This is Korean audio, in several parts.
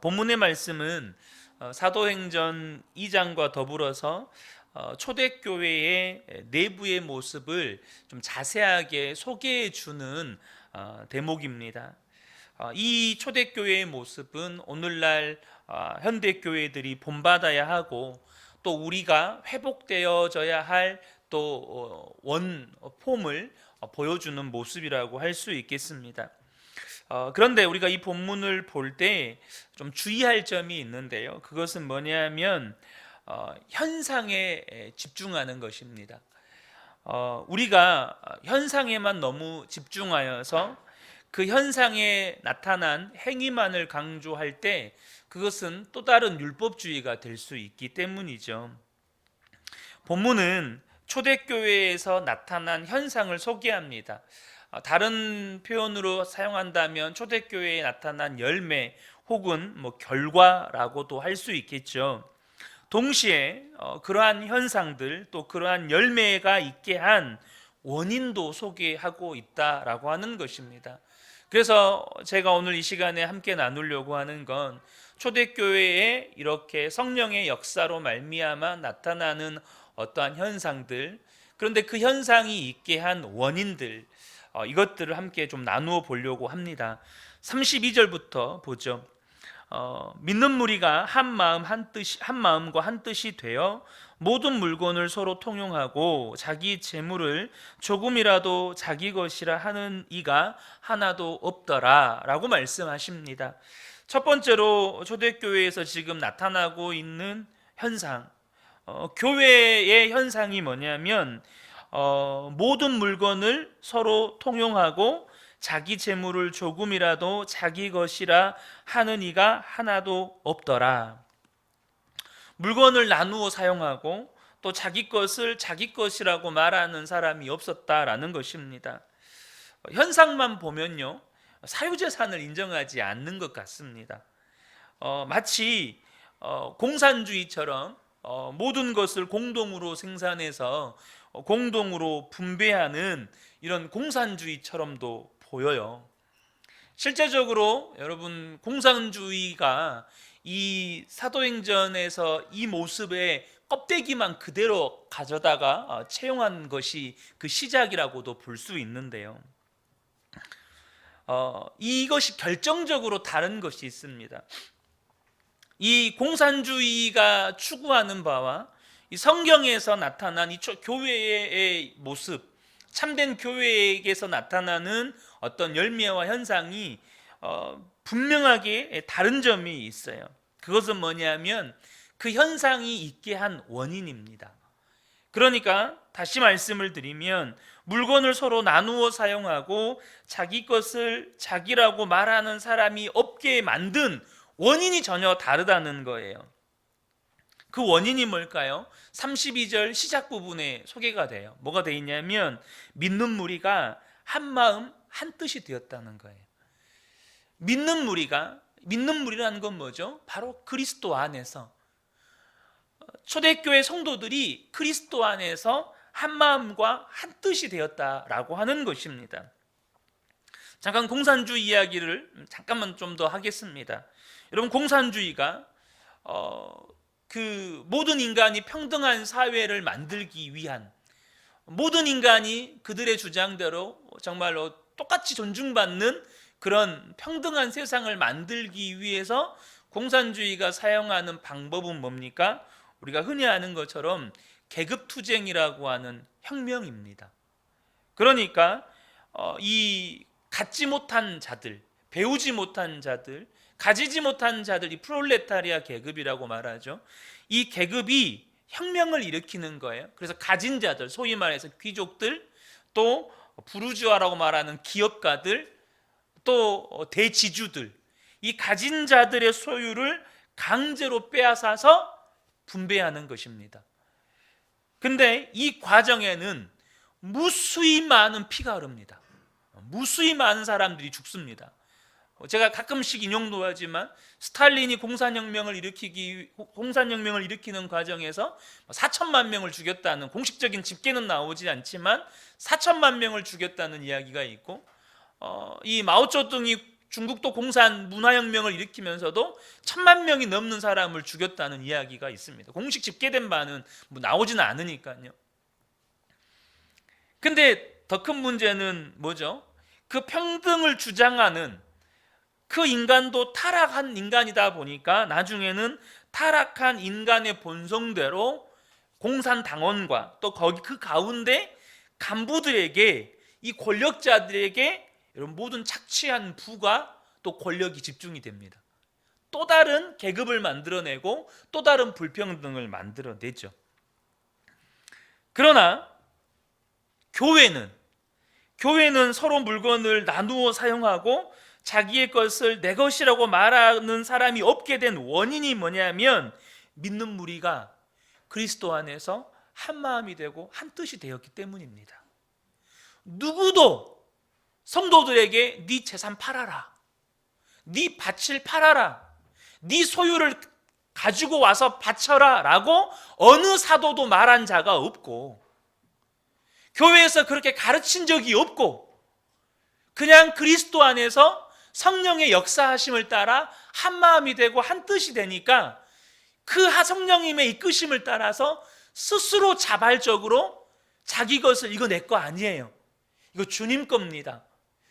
본문의 말씀은 사도행전 2장과 더불어서 초대교회의 내부의 모습을 좀 자세하게 소개해 주는 대목입니다. 이 초대교회의 모습은 오늘날 현대교회들이 본받아야 하고 또 우리가 회복되어져야 할 또 원폼을 보여주는 모습이라고 할 수 있겠습니다. 그런데 우리가 이 본문을 볼 때 좀 주의할 점이 있는데요. 그것은 뭐냐면 현상에 집중하는 것입니다. 우리가 현상에만 너무 집중하여서 그 현상에 나타난 행위만을 강조할 때 그것은 또 다른 율법주의가 될 수 있기 때문이죠. 본문은 초대교회에서 나타난 현상을 소개합니다. 다른 표현으로 사용한다면 초대교회에 나타난 열매 혹은 결과라고도 할 수 있겠죠. 동시에 그러한 현상들 또 그러한 열매가 있게 한 원인도 소개하고 있다라고 하는 것입니다. 그래서 제가 오늘 이 시간에 함께 나누려고 하는 건 초대교회에 이렇게 성령의 역사로 말미암아 나타나는 어떠한 현상들, 그런데 그 현상이 있게 한 원인들, 이것들을 함께 좀 나누어 보려고 합니다. 32절부터 보죠. 믿는 무리가 한 마음과 한 뜻이 되어 모든 물건을 서로 통용하고 자기 재물을 조금이라도 자기 것이라 하는 이가 하나도 없더라 라고 말씀하십니다. 첫 번째로 초대교회에서 지금 나타나고 있는 현상, 교회의 현상이 뭐냐면 모든 물건을 서로 통용하고 자기 재물을 조금이라도 자기 것이라 하는 이가 하나도 없더라. 물건을 나누어 사용하고 또 자기 것을 자기 것이라고 말하는 사람이 없었다라는 것입니다. 현상만 보면요, 사유재산을 인정하지 않는 것 같습니다. 마치 공산주의처럼 모든 것을 공동으로 생산해서 공동으로 분배하는 이런 공산주의처럼도 보여요. 실제적으로 여러분, 공산주의가 이 사도행전에서 이 모습의 껍데기만 그대로 가져다가 채용한 것이 그 시작이라고도 볼 수 있는데요. 이것이 결정적으로 다른 것이 있습니다. 이 공산주의가 추구하는 바와 이 성경에서 나타난 이 교회의 모습, 참된 교회에게서 나타나는 어떤 열매와 현상이 분명하게 다른 점이 있어요. 그것은 뭐냐면 그 현상이 있게 한 원인입니다. 그러니까 다시 말씀을 드리면 물건을 서로 나누어 사용하고 자기 것을 자기라고 말하는 사람이 없게 만든 원인이 전혀 다르다는 거예요. 그 원인이 뭘까요? 32절 시작 부분에 소개가 돼요. 뭐가 되어 있냐면 믿는 무리가 한 마음 한 뜻이 되었다는 거예요. 믿는 무리라는 건 뭐죠? 바로 그리스도 안에서 초대교회 성도들이 그리스도 안에서 한 마음과 한 뜻이 되었다라고 하는 것입니다. 잠깐 공산주의 이야기를 잠깐만 좀 더 하겠습니다. 여러분, 공산주의가 그 모든 인간이 평등한 사회를 만들기 위한, 모든 인간이 그들의 주장대로 정말로 똑같이 존중받는 그런 평등한 세상을 만들기 위해서 공산주의가 사용하는 방법은 뭡니까? 우리가 흔히 아는 것처럼 계급투쟁이라고 하는 혁명입니다. 그러니까 이 갖지 못한 자들, 배우지 못한 자들, 가지지 못한 자들, 이 프롤레타리아 계급이라고 말하죠. 이 계급이 혁명을 일으키는 거예요. 그래서 가진 자들, 소위 말해서 귀족들, 또 부르주아라고 말하는 기업가들, 또 대지주들, 이 가진 자들의 소유를 강제로 빼앗아서 분배하는 것입니다. 근데 이 과정에는 무수히 많은 피가 흐릅니다. 무수히 많은 사람들이 죽습니다. 제가 가끔씩 인용도 하지만 스탈린이 공산혁명을 일으키는 과정에서 4천만 명을 죽였다는 공식적인 집계는 나오지 않지만 4천만 명을 죽였다는 이야기가 있고, 이 마오쩌둥이 중국도 공산 문화혁명을 일으키면서도 1,000만 명이 넘는 사람을 죽였다는 이야기가 있습니다. 공식 집계된 바는 뭐 나오지는 않으니까요. 근데 더 큰 문제는 뭐죠? 그 평등을 주장하는 그 인간도 타락한 인간이다 보니까 나중에는 타락한 인간의 본성대로 공산당원과 또 거기 그 가운데 간부들에게, 이 권력자들에게 이런 모든 착취한 부가 또 권력이 집중이 됩니다. 또 다른 계급을 만들어내고 또 다른 불평등을 만들어내죠. 그러나 교회는 서로 물건을 나누어 사용하고 자기의 것을 내 것이라고 말하는 사람이 없게 된 원인이 뭐냐면 믿는 무리가 그리스도 안에서 한 마음이 되고 한 뜻이 되었기 때문입니다. 누구도 성도들에게 네 재산 팔아라, 네 밭을 팔아라, 네 소유를 가지고 와서 바쳐라 라고 어느 사도도 말한 자가 없고, 교회에서 그렇게 가르친 적이 없고, 그냥 그리스도 안에서 성령의 역사하심을 따라 한 마음이 되고 한 뜻이 되니까 그 성령님의 이끄심을 따라서 스스로 자발적으로 자기 것을, 이거 내 거 아니에요, 이거 주님 겁니다,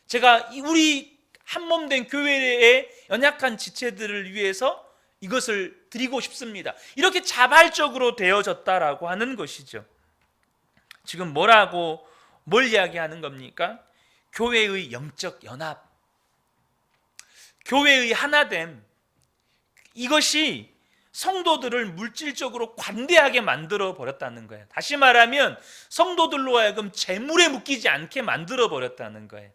제가 우리 한몸된 교회의 연약한 지체들을 위해서 이것을 드리고 싶습니다, 이렇게 자발적으로 되어졌다라고 하는 것이죠. 지금 뭘 이야기하는 겁니까? 교회의 영적 연합, 교회의 하나됨, 이것이 성도들을 물질적으로 관대하게 만들어 버렸다는 거예요. 다시 말하면 성도들로 하여금 재물에 묶이지 않게 만들어 버렸다는 거예요.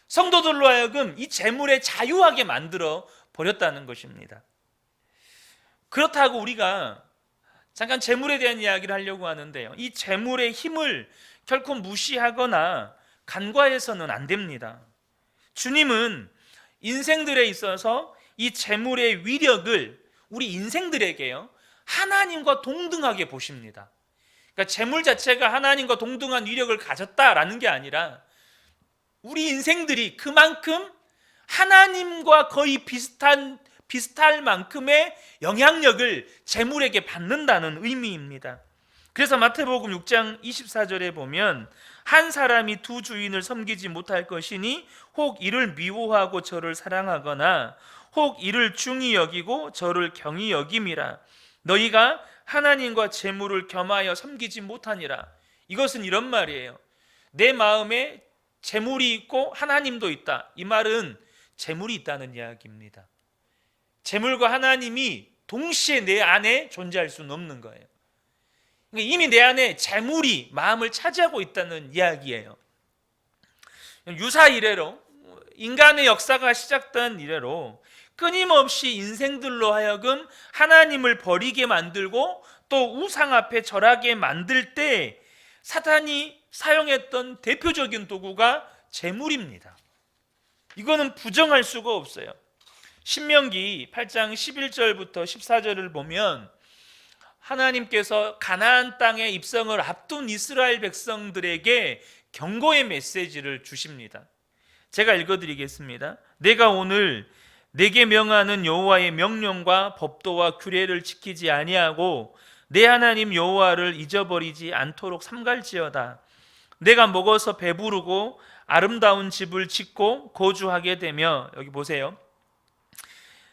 성도들로 하여금 이 재물에 자유하게 만들어 버렸다는 것입니다. 그렇다고 우리가 잠깐 재물에 대한 이야기를 하려고 하는데요, 이 재물의 힘을 결코 무시하거나 간과해서는 안 됩니다. 주님은 인생들에 있어서 이 재물의 위력을 우리 인생들에게요, 하나님과 동등하게 보십니다. 그러니까 재물 자체가 하나님과 동등한 위력을 가졌다라는 게 아니라 우리 인생들이 그만큼 하나님과 거의 비슷할 만큼의 영향력을 재물에게 받는다는 의미입니다. 그래서 마태복음 6장 24절에 보면 한 사람이 두 주인을 섬기지 못할 것이니 혹 이를 미워하고 저를 사랑하거나 혹 이를 중히 여기고 저를 경히 여김이라. 너희가 하나님과 재물을 겸하여 섬기지 못하니라. 이것은 이런 말이에요. 내 마음에 재물이 있고 하나님도 있다. 이 말은 재물이 있다는 이야기입니다. 재물과 하나님이 동시에 내 안에 존재할 수는 없는 거예요. 그러니까 이미 내 안에 재물이 마음을 차지하고 있다는 이야기예요. 유사 이래로, 인간의 역사가 시작된 이래로 끊임없이 인생들로 하여금 하나님을 버리게 만들고 또 우상 앞에 절하게 만들 때 사탄이 사용했던 대표적인 도구가 재물입니다. 이거는 부정할 수가 없어요. 신명기 8장 11절부터 14절을 보면 하나님께서 가나안 땅에 입성을 앞둔 이스라엘 백성들에게 경고의 메시지를 주십니다. 제가 읽어드리겠습니다. 내가 오늘 내게 명하는 여호와의 명령과 법도와 규례를 지키지 아니하고 내 하나님 여호와를 잊어버리지 않도록 삼갈지어다. 내가 먹어서 배부르고 아름다운 집을 짓고 거주하게 되며, 여기 보세요,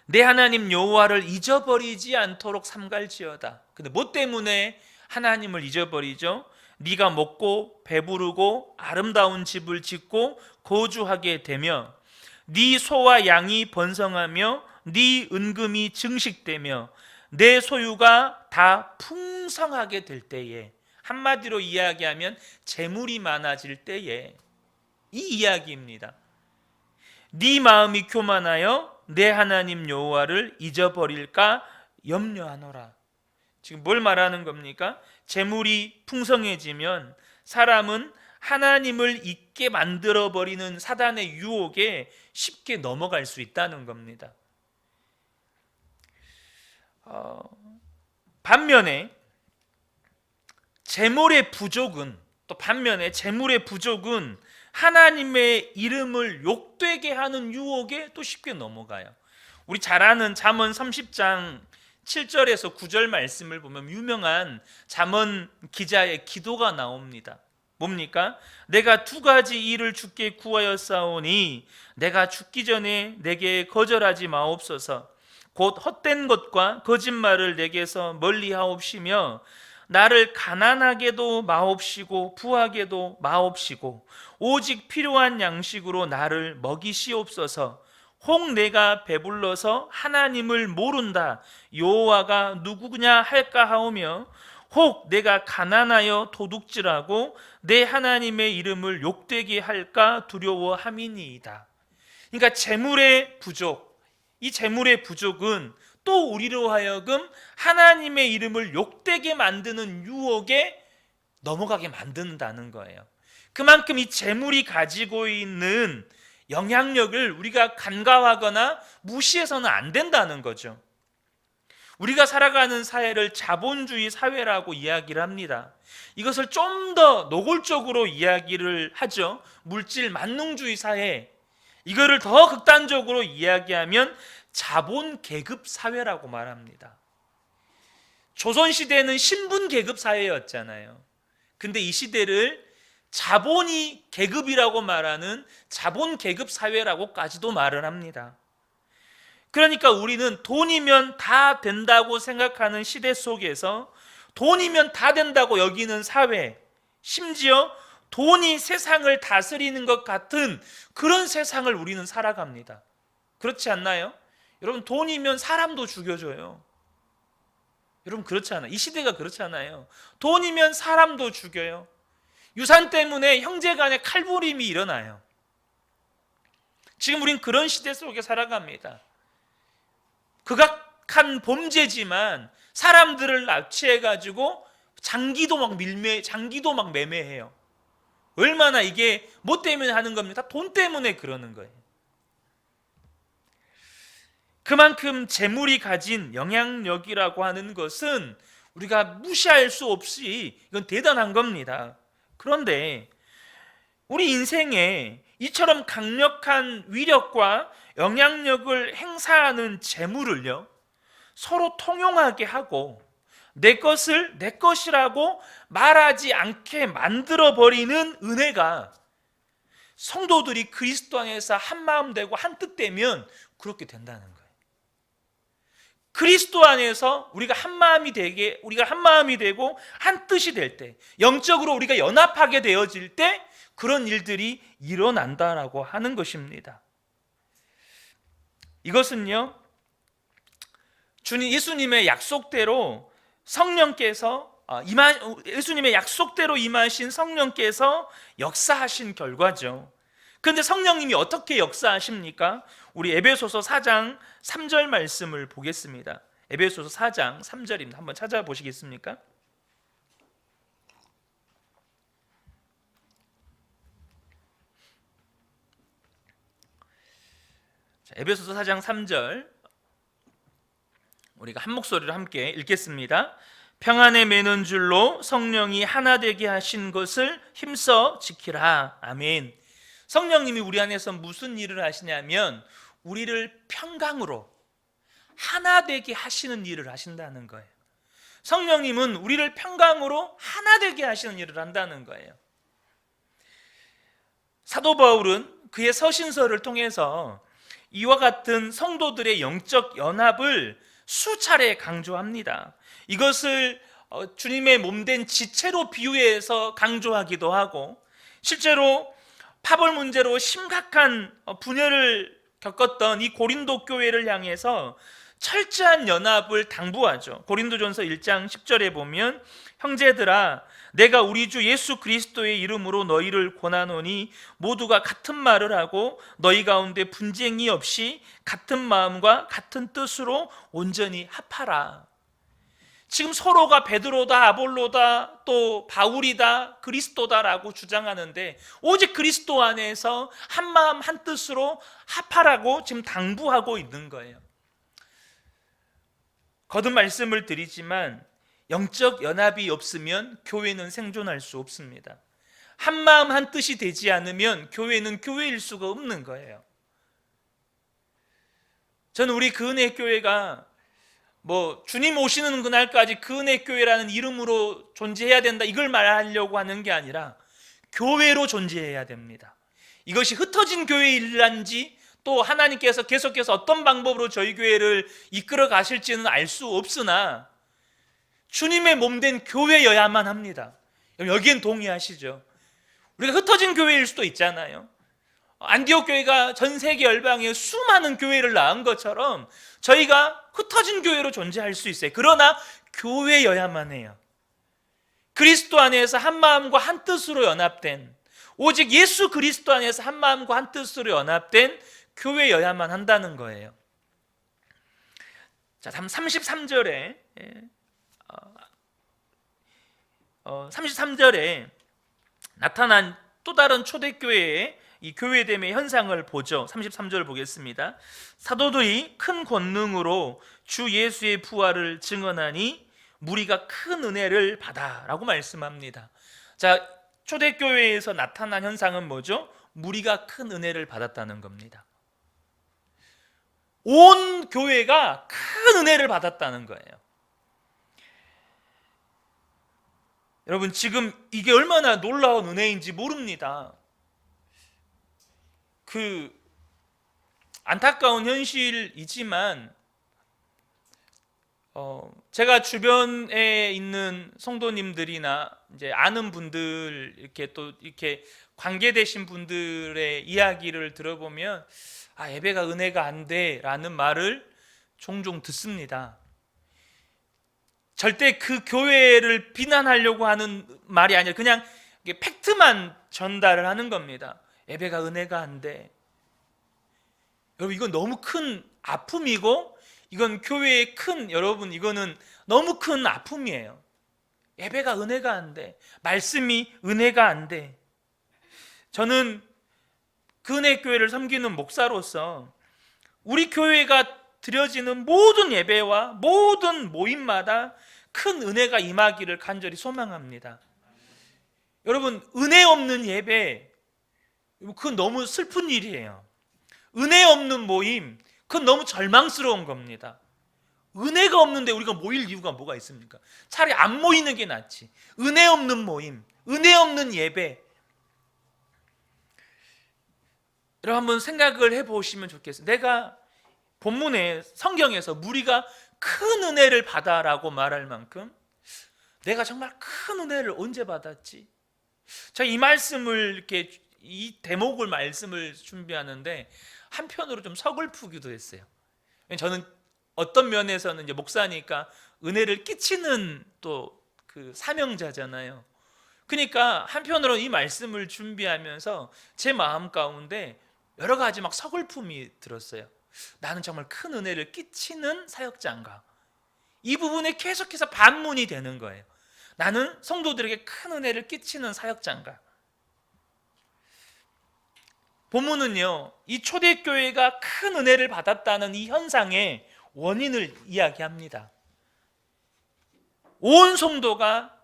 내 하나님 여호와를 잊어버리지 않도록 삼갈지어다. 근데 뭐 때문에 하나님을 잊어버리죠? 네가 먹고 배부르고 아름다운 집을 짓고 거주하게 되며 네 소와 양이 번성하며 네 은금이 증식되며 내 소유가 다 풍성하게 될 때에, 한마디로 이야기하면 재물이 많아질 때에, 이 이야기입니다. 네 마음이 교만하여 내 하나님 여호와를 잊어버릴까 염려하노라. 지금 뭘 말하는 겁니까? 재물이 풍성해지면 사람은 하나님을 잊게 만들어버리는 사단의 유혹에 쉽게 넘어갈 수 있다는 겁니다. 반면에 재물의 부족은 하나님의 이름을 욕되게 하는 유혹에 또 쉽게 넘어가요. 우리 잘 아는 잠언 30장 7절에서 9절 말씀을 보면 유명한 잠언 기자의 기도가 나옵니다. 뭡니까? 내가 두 가지 일을 주께 구하였사오니 내가 죽기 전에 내게 거절하지 마옵소서. 곧 헛된 것과 거짓말을 내게서 멀리하옵시며 나를 가난하게도 마옵시고 부하게도 마옵시고 오직 필요한 양식으로 나를 먹이시옵소서. 혹 내가 배불러서 하나님을 모른다 여호와가 누구냐 할까 하오며 혹 내가 가난하여 도둑질하고 내 하나님의 이름을 욕되게 할까 두려워함이니이다. 그러니까 재물의 부족, 이 재물의 부족은 또 우리로 하여금 하나님의 이름을 욕되게 만드는 유혹에 넘어가게 만든다는 거예요. 그만큼 이 재물이 가지고 있는 영향력을 우리가 간과하거나 무시해서는 안 된다는 거죠. 우리가 살아가는 사회를 자본주의 사회라고 이야기를 합니다. 이것을 좀 더 노골적으로 이야기를 하죠. 물질 만능주의 사회. 이거를 더 극단적으로 이야기하면 자본 계급 사회라고 말합니다. 조선시대는 신분 계급 사회였잖아요. 근데 이 시대를 자본이 계급이라고 말하는 자본 계급 사회라고까지도 말을 합니다. 그러니까 우리는 돈이면 다 된다고 생각하는 시대 속에서 돈이면 다 된다고 여기는 사회, 심지어 돈이 세상을 다스리는 것 같은 그런 세상을 우리는 살아갑니다. 그렇지 않나요? 여러분, 돈이면 사람도 죽여줘요. 여러분, 그렇지 않아요? 이 시대가 그렇지 않아요? 돈이면 사람도 죽여요. 유산 때문에 형제간에 칼부림이 일어나요. 지금 우린 그런 시대 속에 살아갑니다. 극악한 범죄지만 사람들을 납치해가지고 장기도 막 매매해요. 얼마나 이게 뭐 때문에 하는 겁니까? 다 돈 때문에 그러는 거예요. 그만큼 재물이 가진 영향력이라고 하는 것은 우리가 무시할 수 없이 이건 대단한 겁니다. 그런데 우리 인생에 이처럼 강력한 위력과 영향력을 행사하는 재물을요, 서로 통용하게 하고 내 것을 내 것이라고 말하지 않게 만들어버리는 은혜가 성도들이 그리스도 안에서 한마음 되고 한뜻 되면 그렇게 된다는 거예요. 그리스도 안에서 우리가 한마음이 되고 한뜻이 될 때, 영적으로 우리가 연합하게 되어질 때 그런 일들이 일어난다라고 하는 것입니다. 이것은요, 예수님의 약속대로 임하신 성령께서 역사하신 결과죠. 그런데 성령님이 어떻게 역사하십니까? 우리 에베소서 4장 3절 말씀을 보겠습니다. 에베소서 4장 3절입니다. 한번 찾아보시겠습니까? 자, 에베소서 4장 3절 우리가 한 목소리로 함께 읽겠습니다. 평안에 매는 줄로 성령이 하나 되게 하신 것을 힘써 지키라. 아멘. 성령님이 우리 안에서 무슨 일을 하시냐면 우리를 평강으로 하나 되게 하시는 일을 하신다는 거예요. 성령님은 우리를 평강으로 하나 되게 하시는 일을 한다는 거예요. 사도 바울은 그의 서신서를 통해서 이와 같은 성도들의 영적 연합을 수차례 강조합니다. 이것을 주님의 몸된 지체로 비유해서 강조하기도 하고, 실제로 파벌 문제로 심각한 분열을 겪었던 이 고린도 교회를 향해서 철저한 연합을 당부하죠. 고린도전서 1장 10절에 보면 형제들아 내가 우리 주 예수 그리스도의 이름으로 너희를 권하노니 모두가 같은 말을 하고 너희 가운데 분쟁이 없이 같은 마음과 같은 뜻으로 온전히 합하라. 지금 서로가 베드로다, 아볼로다, 또 바울이다, 그리스도다라고 주장하는데 오직 그리스도 안에서 한 마음 한 뜻으로 합하라고 지금 당부하고 있는 거예요. 거듭 말씀을 드리지만 영적 연합이 없으면 교회는 생존할 수 없습니다. 한마음 한뜻이 되지 않으면 교회는 교회일 수가 없는 거예요. 저는 우리 그은혜 교회가 주님 오시는 그날까지 그은혜 교회라는 이름으로 존재해야 된다, 이걸 말하려고 하는 게 아니라 교회로 존재해야 됩니다. 이것이 흩어진 교회일란지 또 하나님께서 계속해서 어떤 방법으로 저희 교회를 이끌어 가실지는 알 수 없으나 주님의 몸된 교회여야만 합니다. 여기엔 동의하시죠? 우리가 흩어진 교회일 수도 있잖아요. 안디옥 교회가 전 세계 열방에 수많은 교회를 낳은 것처럼 저희가 흩어진 교회로 존재할 수 있어요. 그러나 교회여야만 해요. 그리스도 안에서 한 마음과 한 뜻으로 연합된, 오직 예수 그리스도 안에서 한 마음과 한 뜻으로 연합된 교회여야만 한다는 거예요. 자, 다음 33절에 33절에 나타난 또 다른 초대교회의 이 교회됨의 현상을 보죠. 33절을 보겠습니다. 사도들이 큰 권능으로 주 예수의 부활을 증언하니 무리가 큰 은혜를 받아 라고 말씀합니다. 자, 초대교회에서 나타난 현상은 뭐죠? 무리가 큰 은혜를 받았다는 겁니다. 온 교회가 큰 은혜를 받았다는 거예요. 여러분, 지금 이게 얼마나 놀라운 은혜인지 모릅니다. 안타까운 현실이지만 제가 주변에 있는 성도님들이나 이제 아는 분들, 이렇게 관계되신 분들의 이야기를 들어보면 예배가 은혜가 안 돼라는 말을 종종 듣습니다. 절대 그 교회를 비난하려고 하는 말이 아니라 그냥 팩트만 전달을 하는 겁니다. 예배가 은혜가 안 돼. 여러분, 이건 너무 큰 아픔이고, 이건 교회의 이거는 너무 큰 아픔이에요. 예배가 은혜가 안 돼. 말씀이 은혜가 안 돼. 저는 그은혜 교회를 섬기는 목사로서 우리 교회가 드려지는 모든 예배와 모든 모임마다 큰 은혜가 임하기를 간절히 소망합니다. 여러분, 은혜 없는 예배, 그건 너무 슬픈 일이에요. 은혜 없는 모임, 그건 너무 절망스러운 겁니다. 은혜가 없는데 우리가 모일 이유가 뭐가 있습니까? 차라리 안 모이는 게 낫지. 은혜 없는 모임, 은혜 없는 예배. 여러분, 한번 생각을 해보시면 좋겠어요. 내가 본문에 성경에서 무리가 큰 은혜를 받아라고 말할 만큼 내가 정말 큰 은혜를 언제 받았지? 제가 이 말씀을 이 대목을 말씀을 준비하는데 한편으로 좀 서글프기도 했어요. 저는 어떤 면에서는 이제 목사니까 은혜를 끼치는 또 그 사명자잖아요. 그러니까 한편으로 이 말씀을 준비하면서 제 마음 가운데 여러 가지 막 서글픔이 들었어요. 나는 정말 큰 은혜를 끼치는 사역자인가? 이 부분에 계속해서 반문이 되는 거예요. 나는 성도들에게 큰 은혜를 끼치는 사역자인가? 본문은요, 이 초대교회가 큰 은혜를 받았다는 이 현상의 원인을 이야기합니다. 온 성도가,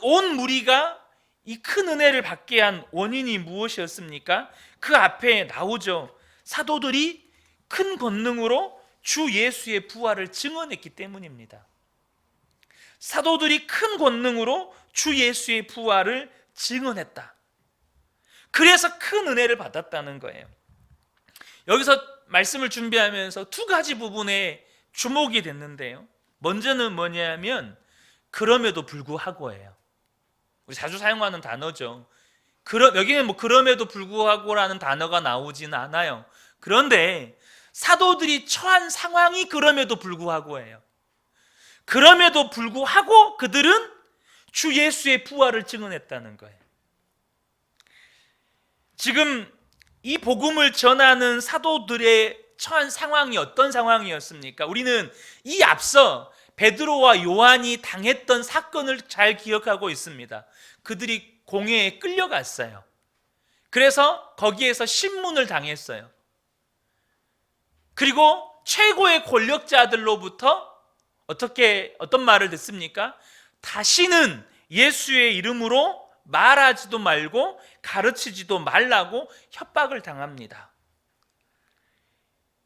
온 무리가 이 큰 은혜를 받게 한 원인이 무엇이었습니까? 그 앞에 나오죠. 사도들이 큰 권능으로 주 예수의 부활을 증언했기 때문입니다. 사도들이 큰 권능으로 주 예수의 부활을 증언했다. 그래서 큰 은혜를 받았다는 거예요. 여기서 말씀을 준비하면서 두 가지 부분에 주목이 됐는데요. 먼저는 뭐냐면 그럼에도 불구하고예요. 우리 자주 사용하는 단어죠. 여기는 그럼에도 불구하고라는 단어가 나오지는 않아요. 그런데 사도들이 처한 상황이 그럼에도 불구하고예요. 그럼에도 불구하고 그들은 주 예수의 부활을 증언했다는 거예요. 지금 이 복음을 전하는 사도들의 처한 상황이 어떤 상황이었습니까? 우리는 이 앞서 베드로와 요한이 당했던 사건을 잘 기억하고 있습니다. 그들이 공회에 끌려갔어요. 그래서 거기에서 신문을 당했어요. 그리고 최고의 권력자들로부터 어떤 말을 듣습니까? 다시는 예수의 이름으로 말하지도 말고 가르치지도 말라고 협박을 당합니다.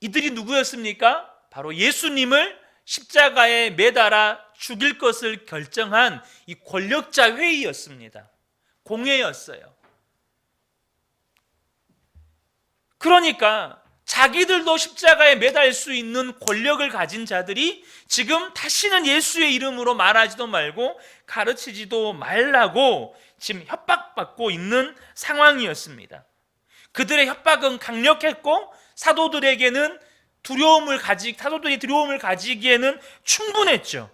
이들이 누구였습니까? 바로 예수님을 십자가에 매달아 죽일 것을 결정한 이 권력자 회의였습니다. 공회였어요. 그러니까 자기들도 십자가에 매달 수 있는 권력을 가진 자들이 지금 다시는 예수의 이름으로 말하지도 말고 가르치지도 말라고 지금 협박받고 있는 상황이었습니다. 그들의 협박은 강력했고 사도들이 두려움을 가지기에는 충분했죠.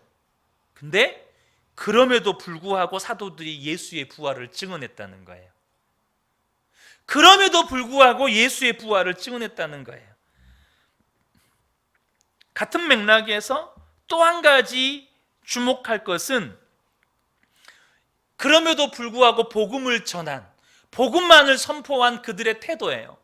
근데 그럼에도 불구하고 사도들이 예수의 부활을 증언했다는 거예요. 그럼에도 불구하고 예수의 부활을 증언했다는 거예요. 같은 맥락에서 또 한 가지 주목할 것은 그럼에도 불구하고 복음을 전한, 복음만을 선포한 그들의 태도예요.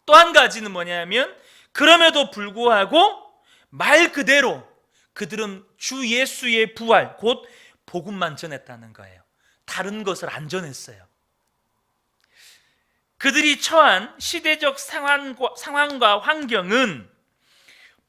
또 한 가지는 뭐냐면 그럼에도 불구하고 말 그대로 그들은 주 예수의 부활, 곧 복음만 전했다는 거예요. 다른 것을 안 전했어요. 그들이 처한 시대적 상황과 환경은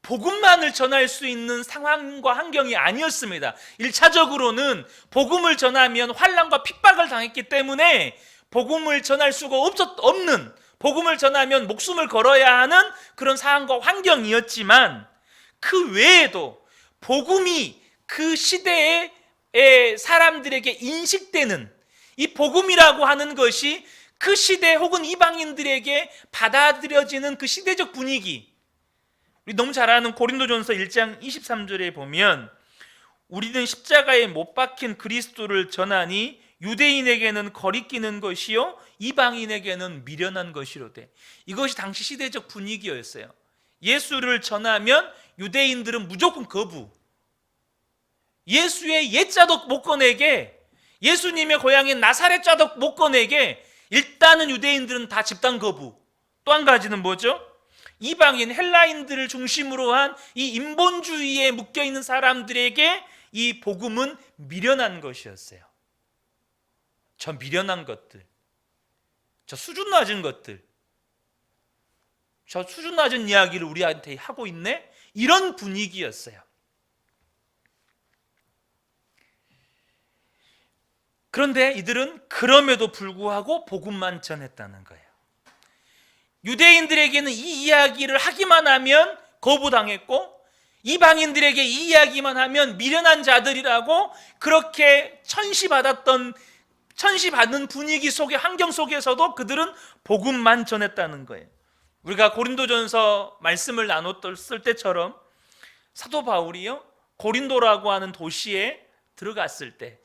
복음만을 전할 수 있는 상황과 환경이 아니었습니다. 1차적으로는 복음을 전하면 환난과 핍박을 당했기 때문에 복음을 전할 수가 없는, 복음을 전하면 목숨을 걸어야 하는 그런 상황과 환경이었지만 그 외에도 복음이 그 시대의 사람들에게 인식되는 이 복음이라고 하는 것이 그 시대 혹은 이방인들에게 받아들여지는 그 시대적 분위기, 우리 너무 잘 아는 고린도전서 1장 23절에 보면 우리는 십자가에 못 박힌 그리스도를 전하니 유대인에게는 거리끼는 것이요 이방인에게는 미련한 것이로되. 이것이 당시 시대적 분위기였어요. 예수를 전하면 유대인들은 무조건 거부, 예수의 옛자도 못 꺼내게, 예수님의 고향인 나사렛 자도 못 꺼내게 일단은 유대인들은 다 집단 거부. 또 한 가지는 뭐죠? 이방인 헬라인들을 중심으로 한 이 인본주의에 묶여있는 사람들에게 이 복음은 미련한 것이었어요. 저 미련한 것들, 저 수준 낮은 것들, 저 수준 낮은 이야기를 우리한테 하고 있네? 이런 분위기였어요. 그런데 이들은 그럼에도 불구하고 복음만 전했다는 거예요. 유대인들에게는 이 이야기를 하기만 하면 거부당했고 이방인들에게 이 이야기만 하면 미련한 자들이라고 그렇게 천시받는 분위기 속의 환경 속에서도 그들은 복음만 전했다는 거예요. 우리가 고린도전서 말씀을 나눴을 때처럼 사도 바울이요 고린도라고 하는 도시에 들어갔을 때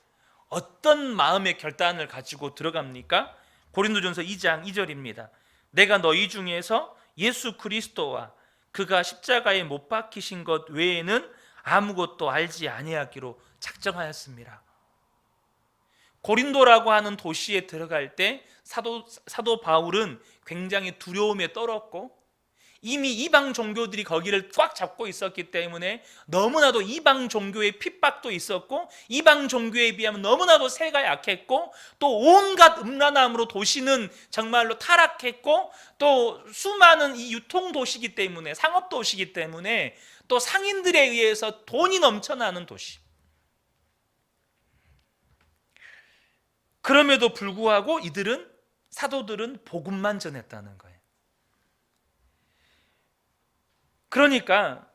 어떤 마음의 결단을 가지고 들어갑니까? 고린도전서 2장 2절입니다. 내가 너희 중에서 예수 그리스도와 그가 십자가에 못 박히신 것 외에는 아무것도 알지 아니하기로 작정하였습니다. 고린도라고 하는 도시에 들어갈 때 사도 바울은 굉장히 두려움에 떨었고 이미 이방 종교들이 거기를 꽉 잡고 있었기 때문에 너무나도 이방 종교의 핍박도 있었고 이방 종교에 비하면 너무나도 세가 약했고 또 온갖 음란함으로 도시는 정말로 타락했고 또 수많은 이 유통도시이기 때문에 상업도시이기 때문에 또 상인들에 의해서 돈이 넘쳐나는 도시. 그럼에도 불구하고 사도들은 복음만 전했다는 거예요. 그러니까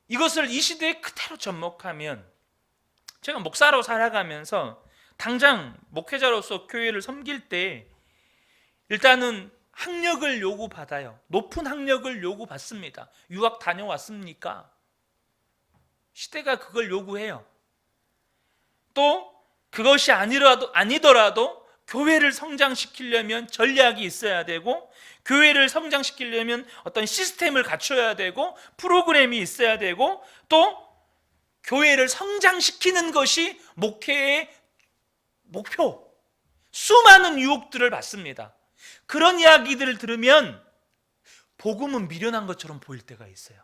이것을 이 시대에 그대로 접목하면 제가 목사로 살아가면서 당장 목회자로서 교회를 섬길 때 일단은 학력을 요구받아요. 높은 학력을 요구받습니다. 유학 다녀왔습니까? 시대가 그걸 요구해요. 또 그것이 아니더라도 교회를 성장시키려면 전략이 있어야 되고 교회를 성장시키려면 어떤 시스템을 갖춰야 되고 프로그램이 있어야 되고 또 교회를 성장시키는 것이 목회의 목표. 수많은 유혹들을 받습니다. 그런 이야기들을 들으면 복음은 미련한 것처럼 보일 때가 있어요.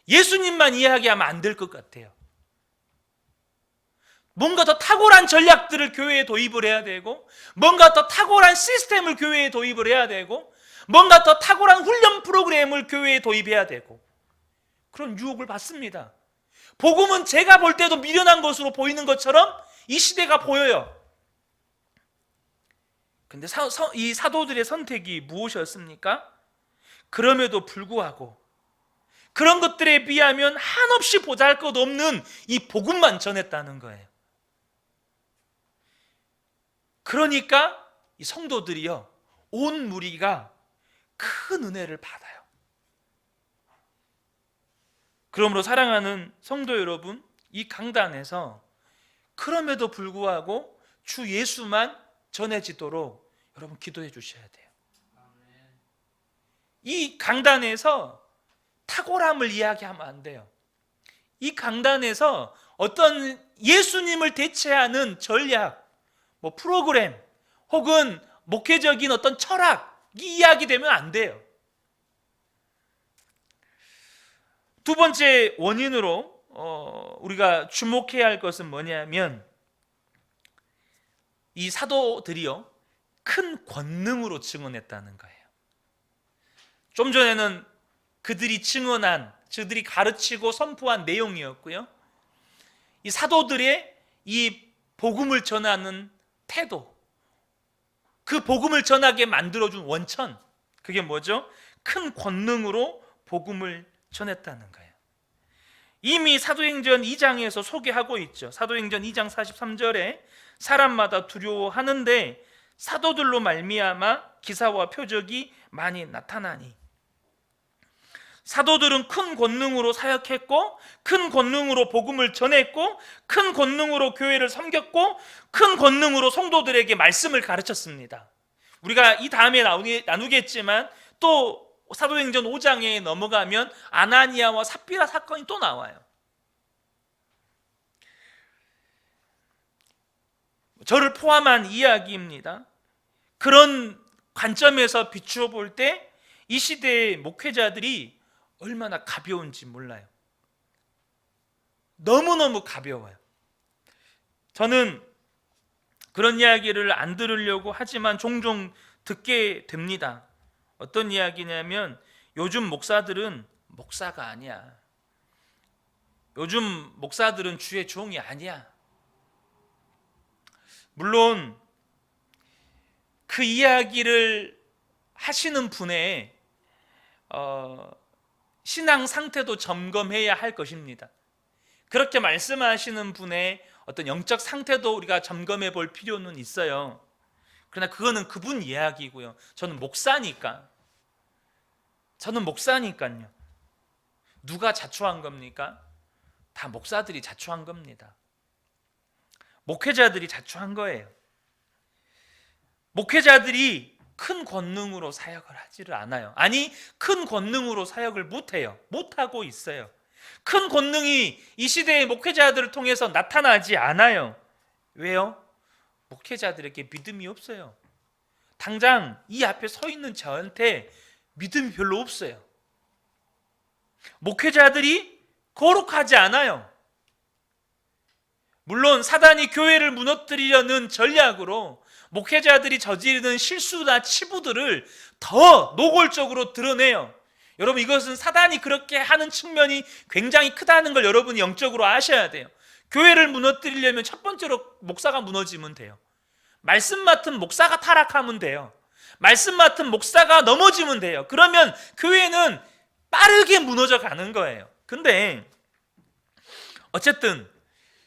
예수님만 이야기하면 안 될 것 같아요. 뭔가 더 탁월한 전략들을 교회에 도입을 해야 되고, 뭔가 더 탁월한 시스템을 교회에 도입을 해야 되고, 뭔가 더 탁월한 훈련 프로그램을 교회에 도입해야 되고, 그런 유혹을 받습니다. 복음은 제가 볼 때도 미련한 것으로 보이는 것처럼 이 시대가 보여요. 근데 이 사도들의 선택이 무엇이었습니까? 그럼에도 불구하고 그런 것들에 비하면 한없이 보잘것없는 이 복음만 전했다는 거예요. 그러니까 이 성도들이요, 온 무리가 큰 은혜를 받아요. 그러므로 사랑하는 성도 여러분, 이 강단에서 그럼에도 불구하고 주 예수만 전해지도록 여러분 기도해 주셔야 돼요. 이 강단에서 탁월함을 이야기하면 안 돼요. 이 강단에서 어떤 예수님을 대체하는 전략, 뭐 프로그램 혹은 목회적인 어떤 철학이 이야기되면 안 돼요. 두 번째 원인으로 우리가 주목해야 할 것은 뭐냐면, 이 사도들이요, 큰 권능으로 증언했다는 거예요. 좀 전에는 그들이 증언한, 그들이 가르치고 선포한 내용이었고요, 이 사도들의 이 복음을 전하는 태도, 그 복음을 전하게 만들어준 원천, 그게 뭐죠? 큰 권능으로 복음을 전했다는 거예요. 이미 사도행전 2장에서 소개하고 있죠. 사도행전 2장 43절에 사람마다 두려워하는데 사도들로 말미암아 기사와 표적이 많이 나타나니. 사도들은 큰 권능으로 사역했고, 큰 권능으로 복음을 전했고, 큰 권능으로 교회를 섬겼고, 큰 권능으로 성도들에게 말씀을 가르쳤습니다. 우리가 이 다음에 나누겠지만 또 사도행전 5장에 넘어가면 아나니아와 삽비라 사건이 또 나와요. 저를 포함한 이야기입니다. 그런 관점에서 비추어 볼 때 이 시대의 목회자들이 얼마나 가벼운지 몰라요. 너무너무 가벼워요. 저는 그런 이야기를 안 들으려고 하지만 종종 듣게 됩니다. 어떤 이야기냐면, 요즘 목사들은 목사가 아니야. 요즘 목사들은 주의 종이 아니야. 물론 그 이야기를 하시는 분의 신앙 상태도 점검해야 할 것입니다. 그렇게 말씀하시는 분의 어떤 영적 상태도 우리가 점검해 볼 필요는 있어요. 그러나 그거는 그분 이야기고요. 저는 목사니까요. 누가 자초한 겁니까? 다 목사들이 자초한 겁니다. 목회자들이 자초한 거예요. 목회자들이 큰 권능으로 사역을 하지를 않아요. 아니, 큰 권능으로 사역을 못해요. 못하고 있어요. 큰 권능이 이 시대의 목회자들을 통해서 나타나지 않아요. 왜요? 목회자들에게 믿음이 없어요. 당장 이 앞에 서 있는 저한테 믿음이 별로 없어요. 목회자들이 거룩하지 않아요. 물론 사단이 교회를 무너뜨리려는 전략으로 목회자들이 저지르는 실수나 치부들을 더 노골적으로 드러내요. 여러분, 이것은 사단이 그렇게 하는 측면이 굉장히 크다는 걸 여러분이 영적으로 아셔야 돼요. 교회를 무너뜨리려면 첫 번째로 목사가 무너지면 돼요. 말씀 맡은 목사가 타락하면 돼요. 말씀 맡은 목사가 넘어지면 돼요. 그러면 교회는 빠르게 무너져 가는 거예요. 근데 어쨌든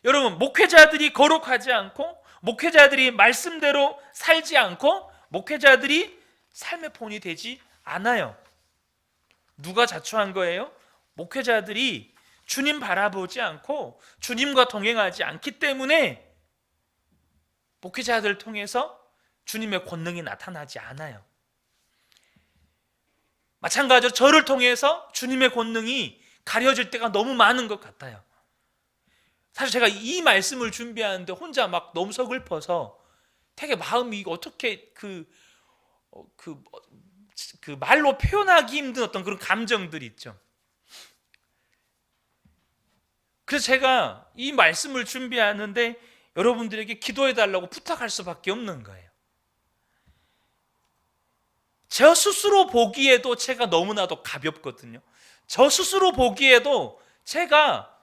여러분, 목회자들이 거룩하지 않고, 목회자들이 말씀대로 살지 않고, 목회자들이 삶의 본이 되지 않아요. 누가 자초한 거예요? 목회자들이 주님 바라보지 않고 주님과 동행하지 않기 때문에 목회자들을 통해서 주님의 권능이 나타나지 않아요. 마찬가지로 저를 통해서 주님의 권능이 가려질 때가 너무 많은 것 같아요. 사실 제가 이 말씀을 준비하는데 혼자 막 너무 서글퍼서 되게 마음이 어떻게 그 말로 표현하기 힘든 어떤 그런 감정들이 있죠. 그래서 제가 이 말씀을 준비하는데 여러분들에게 기도해 달라고 부탁할 수밖에 없는 거예요. 저 스스로 보기에도 제가 너무나도 가볍거든요. 저 스스로 보기에도 제가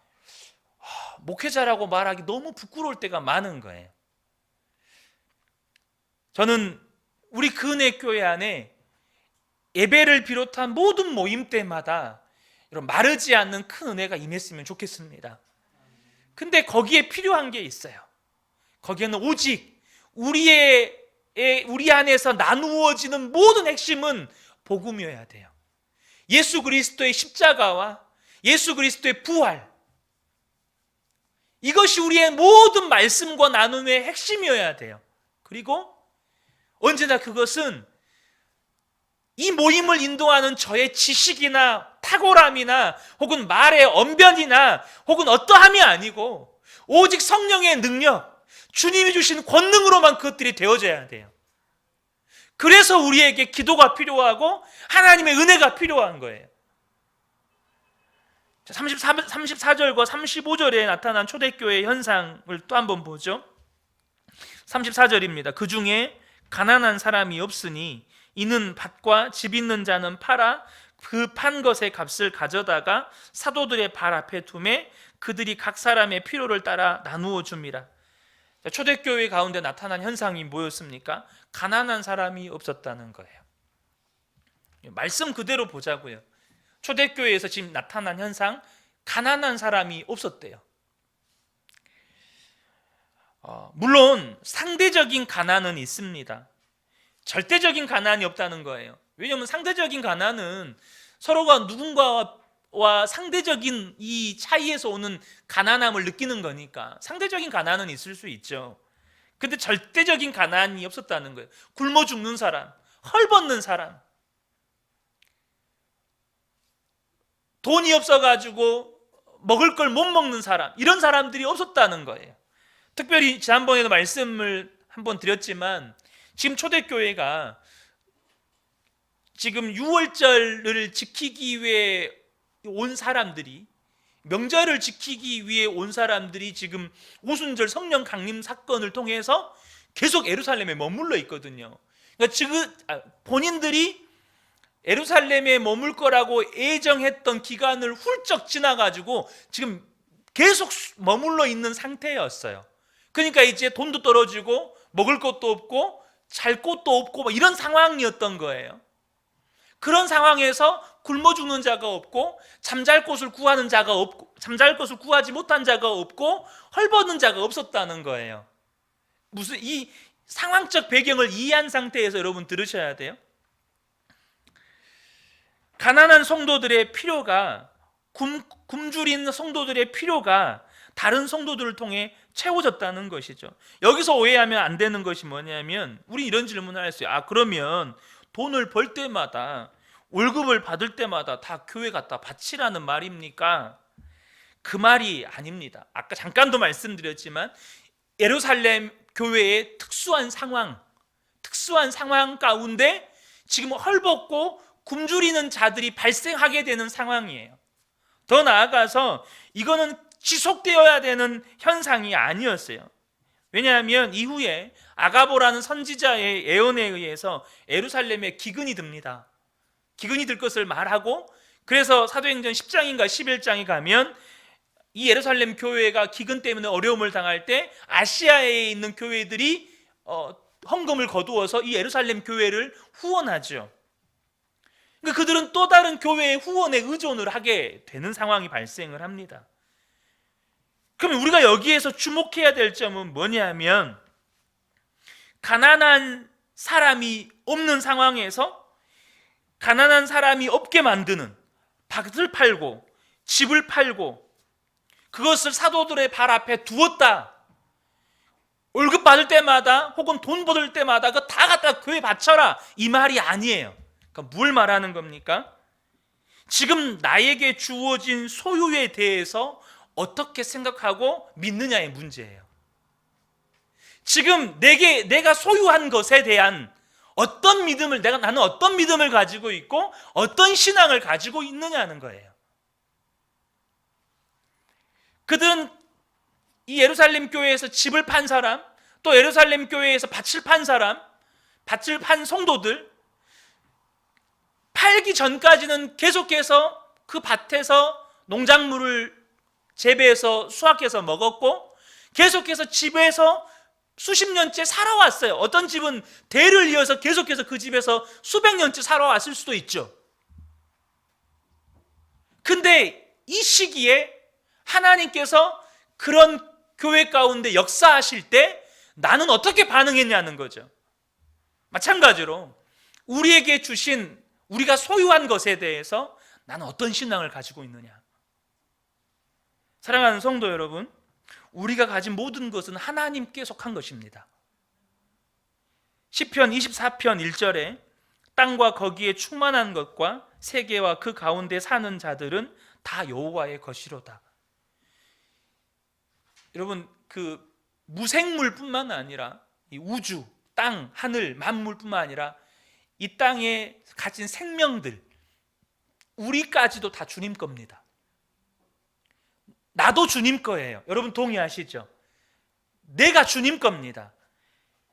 목회자라고 말하기 너무 부끄러울 때가 많은 거예요. 저는 우리 근혜교회 안에 예배를 비롯한 모든 모임 때마다 이런 마르지 않는 큰 은혜가 임했으면 좋겠습니다. 근데 거기에 필요한 게 있어요. 거기에는 오직 우리 안에서 나누어지는 모든 핵심은 복음이어야 돼요. 예수 그리스도의 십자가와 예수 그리스도의 부활, 이것이 우리의 모든 말씀과 나눔의 핵심이어야 돼요. 그리고 언제나 그것은 이 모임을 인도하는 저의 지식이나 탁월함이나 혹은 말의 언변이나 혹은 어떠함이 아니고 오직 성령의 능력, 주님이 주신 권능으로만 그것들이 되어져야 돼요. 그래서 우리에게 기도가 필요하고 하나님의 은혜가 필요한 거예요. 34절과 35절에 나타난 초대교회 현상을 또 한번 보죠. 34절입니다. 그 중에 가난한 사람이 없으니 이는 밭과 집 있는 자는 팔아 그 판 것의 값을 가져다가 사도들의 발 앞에 두매 그들이 각 사람의 필요를 따라 나누어 줍니다. 초대교회 가운데 나타난 현상이 뭐였습니까? 가난한 사람이 없었다는 거예요. 말씀 그대로 보자고요. 초대교회에서 지금 나타난 현상, 가난한 사람이 없었대요. 물론 상대적인 가난은 있습니다. 절대적인 가난이 없다는 거예요. 왜냐하면 상대적인 가난은 서로가 누군가와 상대적인 이 차이에서 오는 가난함을 느끼는 거니까 상대적인 가난은 있을 수 있죠. 근데 절대적인 가난이 없었다는 거예요. 굶어 죽는 사람, 헐벗는 사람, 돈이 없어가지고 먹을 걸 못 먹는 사람, 이런 사람들이 없었다는 거예요. 특별히 지난번에도 말씀을 한번 드렸지만 지금 초대교회가 지금 6월절을 지키기 위해 온 사람들이, 명절을 지키기 위해 온 사람들이 지금 오순절 성령 강림 사건을 통해서 계속 예루살렘에 머물러 있거든요. 그러니까 지금 본인들이 예루살렘에 머물 거라고 예정했던 기간을 훌쩍 지나가지고 지금 계속 머물러 있는 상태였어요. 그러니까 이제 돈도 떨어지고 먹을 것도 없고 잘 곳도 없고 이런 상황이었던 거예요. 그런 상황에서 굶어 죽는 자가 없고 잠잘 곳을 구하는 자가 없고 잠잘 곳을 구하지 못한 자가 없고 헐벗는 자가 없었다는 거예요. 무슨 이 상황적 배경을 이해한 상태에서 여러분 들으셔야 돼요. 가난한 성도들의 필요가 굶주린 성도들의 필요가 다른 성도들을 통해 채워졌다는 것이죠. 여기서 오해하면 안 되는 것이 뭐냐면 우리 이런 질문을 했어요. 그러면 돈을 벌 때마다 월급을 받을 때마다 다 교회 갖다 바치라는 말입니까? 그 말이 아닙니다. 아까 잠깐도 말씀드렸지만 예루살렘 교회의 특수한 상황 가운데 지금 헐벗고 굶주리는 자들이 발생하게 되는 상황이에요. 더 나아가서 이거는 지속되어야 되는 현상이 아니었어요. 왜냐하면 이후에 아가보라는 선지자의 예언에 의해서 예루살렘에 기근이 듭니다. 기근이 들 것을 말하고, 그래서 사도행전 10장인가 11장에 가면 이 예루살렘 교회가 기근 때문에 어려움을 당할 때 아시아에 있는 교회들이 헌금을 거두어서 이 예루살렘 교회를 후원하죠. 그러니까 그들은 또 다른 교회의 후원에 의존을 하게 되는 상황이 발생을 합니다. 그러면 우리가 여기에서 주목해야 될 점은 뭐냐면 가난한 사람이 없는 상황에서 가난한 사람이 없게 만드는 밭을 팔고 집을 팔고 그것을 사도들의 발 앞에 두었다. 월급 받을 때마다 혹은 돈 받을 때마다 그거 다 갖다 교회에 바쳐라, 이 말이 아니에요. 그러니까 뭘 말하는 겁니까? 지금 나에게 주어진 소유에 대해서 어떻게 생각하고 믿느냐의 문제예요. 지금 내가 소유한 것에 대한 어떤 믿음을, 나는 어떤 믿음을 가지고 있고 어떤 신앙을 가지고 있느냐는 거예요. 그들은 이 예루살렘 교회에서 집을 판 사람, 또 예루살렘 교회에서 밭을 판 사람, 밭을 판 성도들, 팔기 전까지는 계속해서 그 밭에서 농작물을 재배해서 수확해서 먹었고, 계속해서 집에서 수십 년째 살아왔어요. 어떤 집은 대를 이어서 계속해서 그 집에서 수백 년째 살아왔을 수도 있죠. 근데 이 시기에 하나님께서 그런 교회 가운데 역사하실 때 나는 어떻게 반응했냐는 거죠. 마찬가지로 우리에게 주신, 우리가 소유한 것에 대해서 나는 어떤 신앙을 가지고 있느냐. 사랑하는 성도 여러분, 우리가 가진 모든 것은 하나님께 속한 것입니다. 시편 24편 1절에 땅과 거기에 충만한 것과 세계와 그 가운데 사는 자들은 다 여호와의 것이로다. 여러분, 그 무생물뿐만 아니라 이 우주, 땅, 하늘, 만물뿐만 아니라 이 땅에 가진 생명들, 우리까지도 다 주님 겁니다. 나도 주님 거예요. 여러분 동의하시죠? 내가 주님 겁니다.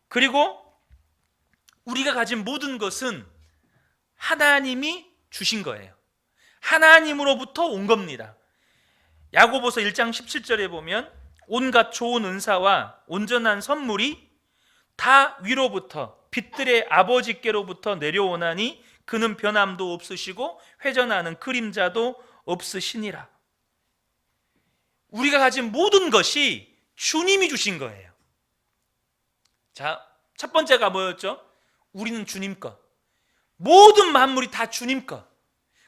그리고 우리가 가진 모든 것은 하나님이 주신 거예요. 하나님으로부터 온 겁니다. 야고보서 1장 17절에 보면 온갖 좋은 은사와 온전한 선물이 다 위로부터 빛들의 아버지께로부터 내려오나니 그는 변함도 없으시고 회전하는 그림자도 없으시니라. 우리가 가진 모든 것이 주님이 주신 거예요. 자, 첫 번째가 뭐였죠? 우리는 주님 것. 모든 만물이 다 주님 것.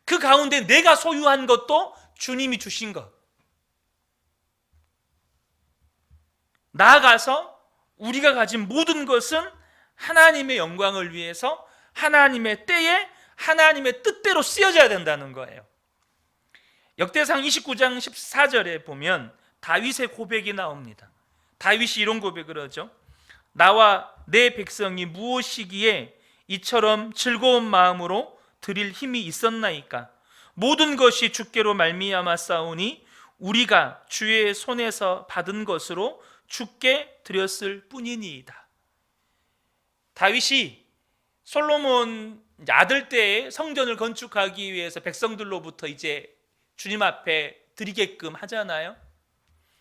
그 가운데 내가 소유한 것도 주님이 주신 것. 나아가서 우리가 가진 모든 것은 하나님의 영광을 위해서 하나님의 때에 하나님의 뜻대로 쓰여져야 된다는 거예요. 역대상 29장 14절에 보면 다윗의 고백이 나옵니다. 다윗이 이런 고백을 하죠. 나와 내 백성이 무엇이기에 이처럼 즐거운 마음으로 드릴 힘이 있었나이까. 모든 것이 주께로 말미암아 싸우니 우리가 주의 손에서 받은 것으로 주께 드렸을 뿐이니이다. 다윗이 솔로몬 아들 때에 성전을 건축하기 위해서 백성들로부터 이제 주님 앞에 드리게끔 하잖아요.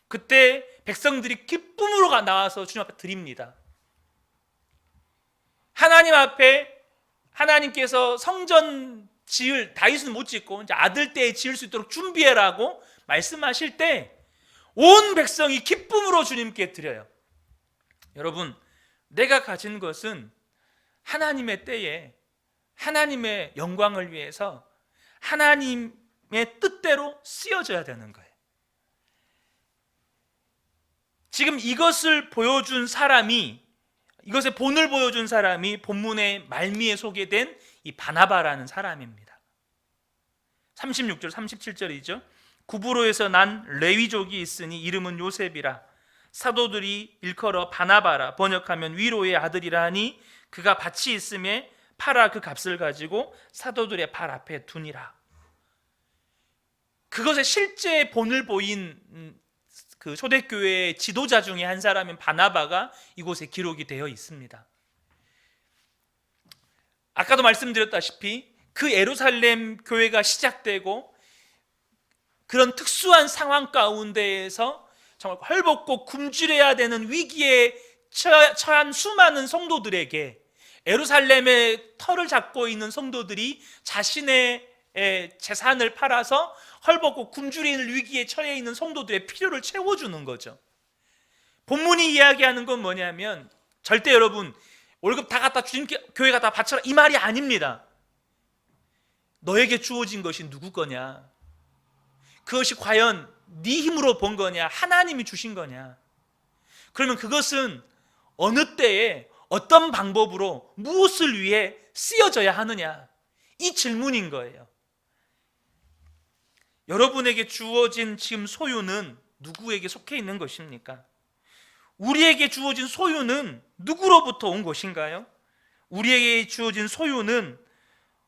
그때 백성들이 기쁨으로 나와서 주님 앞에 드립니다. 하나님 앞에 하나님께서 성전 지을, 다윗은 못 짓고 이제 아들 때에 지을 수 있도록 준비해라고 말씀하실 때 온 백성이 기쁨으로 주님께 드려요. 여러분, 내가 가진 것은 하나님의 때에 하나님의 영광을 위해서 하나님의 뜻대로 쓰여져야 되는 거예요. 지금 이것을 보여준 사람이, 이것의 본을 보여준 사람이 본문의 말미에 소개된 이 바나바라는 사람입니다. 36절 37절이죠. 구브로에서 난 레위족이 있으니 이름은 요셉이라. 사도들이 일컬어 바나바라, 번역하면 위로의 아들이라 하니 그가 밭이 있음에 팔아 그 값을 가지고 사도들의 발 앞에 두니라. 그것의 실제 본을 보인 그 초대교회의 지도자 중에 한 사람인 바나바가 이곳에 기록이 되어 있습니다. 아까도 말씀드렸다시피 그 예루살렘 교회가 시작되고 그런 특수한 상황 가운데에서 정말 헐벗고 굶주려야 되는 위기에 처한 수많은 성도들에게 예루살렘의 터를 잡고 있는 성도들이 자신의 재산을 팔아서 헐벗고 굶주리는 위기에 처해 있는 성도들의 필요를 채워주는 거죠. 본문이 이야기하는 건 뭐냐면 절대 여러분 월급 다 갖다 주님께 교회 갖다 바쳐라 이 말이 아닙니다. 너에게 주어진 것이 누구 거냐? 그것이 과연 네 힘으로 번 거냐? 하나님이 주신 거냐? 그러면 그것은 어느 때에 어떤 방법으로 무엇을 위해 쓰여져야 하느냐? 이 질문인 거예요. 여러분에게 주어진 지금 소유는 누구에게 속해 있는 것입니까? 우리에게 주어진 소유는 누구로부터 온 것인가요? 우리에게 주어진 소유는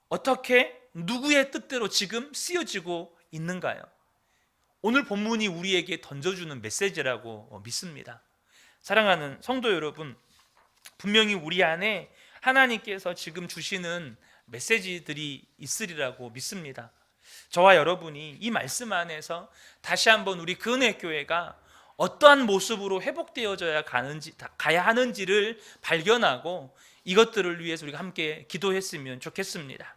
어떻게 누구의 뜻대로 지금 쓰여지고 있는가요? 오늘 본문이 우리에게 던져주는 메시지라고 믿습니다. 사랑하는 성도 여러분, 분명히 우리 안에 하나님께서 지금 주시는 메시지들이 있으리라고 믿습니다. 저와 여러분이 이 말씀 안에서 다시 한번 우리 근혜교회가 어떠한 모습으로 가야 하는지를 발견하고 이것들을 위해서 우리가 함께 기도했으면 좋겠습니다.